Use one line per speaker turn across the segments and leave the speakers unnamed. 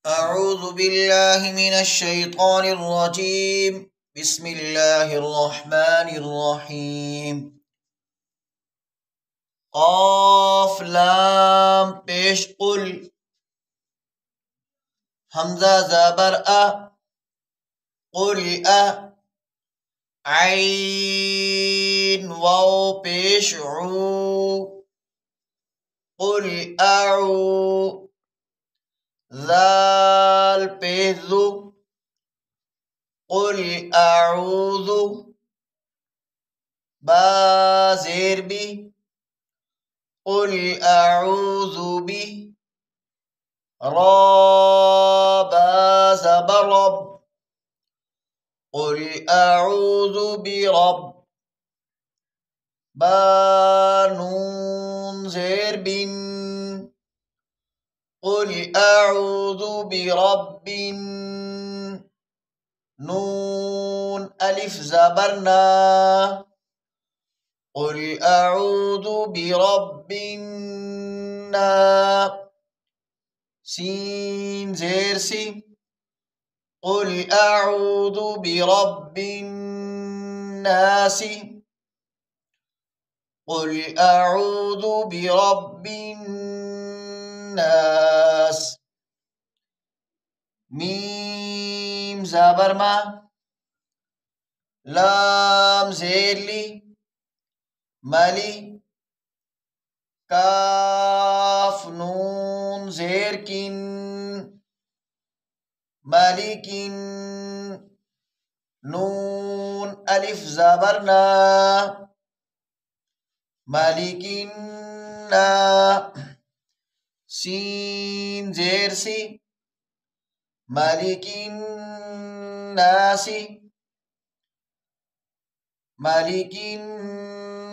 أعوذ بالله من الشيطان الرجيم. بسم الله الرحمن الرحيم. قاف لام پیش قل. همزة زبر قل عين واو پیش قل أعو. ذال پیش قل أعوذ. با زیر بی قل أعوذ بي. را زبر رب قل أعوذ برب. با نون زیر بن قل أعوذ برب. نون ألف زبرنا قل أعوذ برب الناس. سين زير سي قل أعوذ برب الناس. قل أعوذ برب الناس. ميم زبر ما لام زير لي مالي. كاف نون زير كن مالك. نون ألف زبرنا مالكنا. سين زير سي مالك الناس. مالك الناس.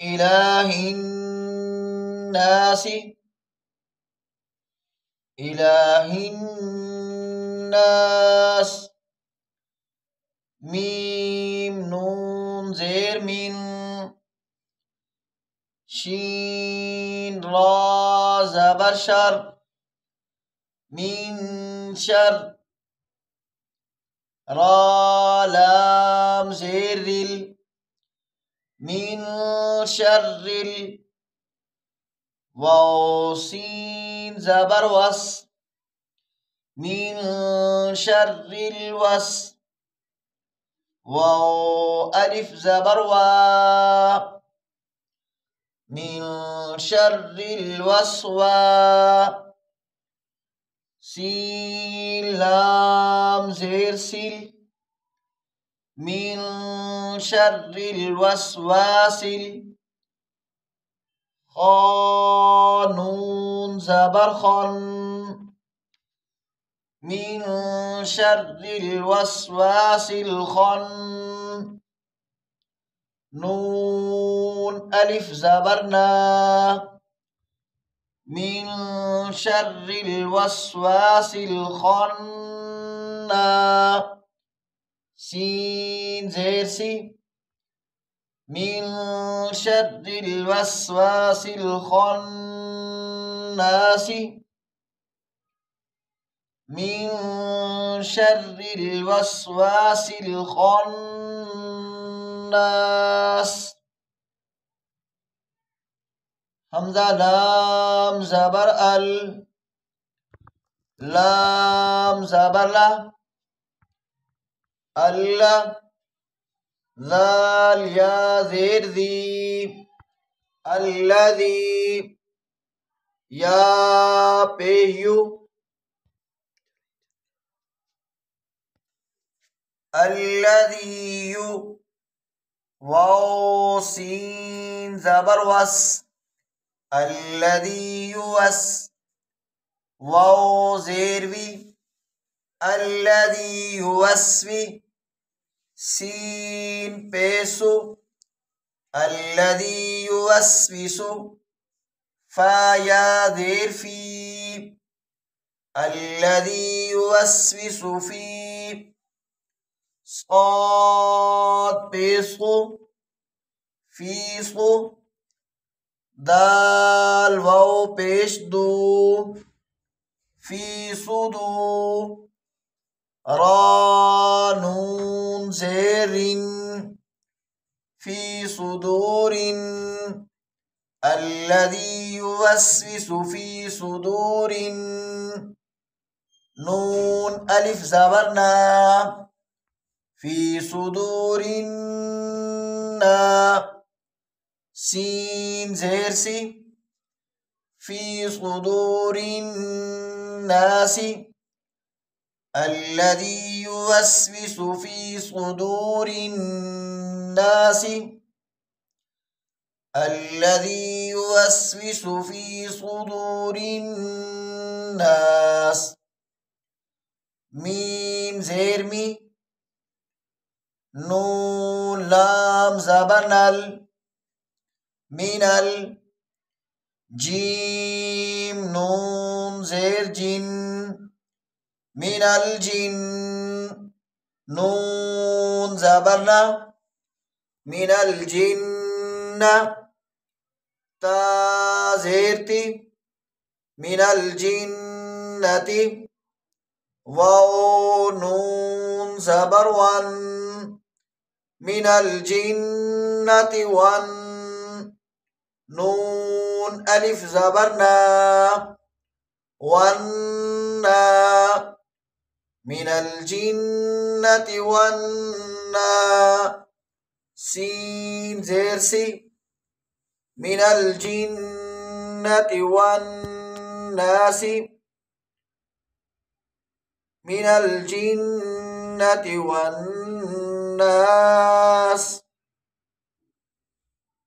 إله الناس. إله الناس. ميم نون زير من شين را زبر شر من شر. را لام زير من شر واو سين زبر وس من شر الوس. واو ألف زبر و من شر الوسواس. سين لام زير سل من شر الوسواس. خانون زبر خان من شر الوسواس الخن. نون ألف زبرنا من شر الوسواس الخناس. سين زير سي من شر الوسواس الخناس. من شر الوسواس الخناس. همزة لام زبر ال لام زبر لا الله. ذال يا زير ذي الذي. يا بيو الذي. واو سين زبر وس الذي يوس واو زيروي الذي يوسوي سين بيسو الذي يوسوس فيا ذير في الذي يوسوس في صاد بيسو في صو دال واو پیش دو في صدو را نون زير في صدور الذي يوسوس في صدور نون ألف زبرنا في صدور سين زيرسي في صدور الناس الذي يوسوس في صدور الناس الذي يوسوس في صدور الناس ميم زيرمي نون لام زبرنال من الجيم نون زير جن من الجن نون زبرنا من الجن تا زيرتي من الجنة واو نون زبر ون من الجنة ون نون ألف زبرنا ونا من الجنة ونا سين زيرسي من الجنة والناس من الجنة والناس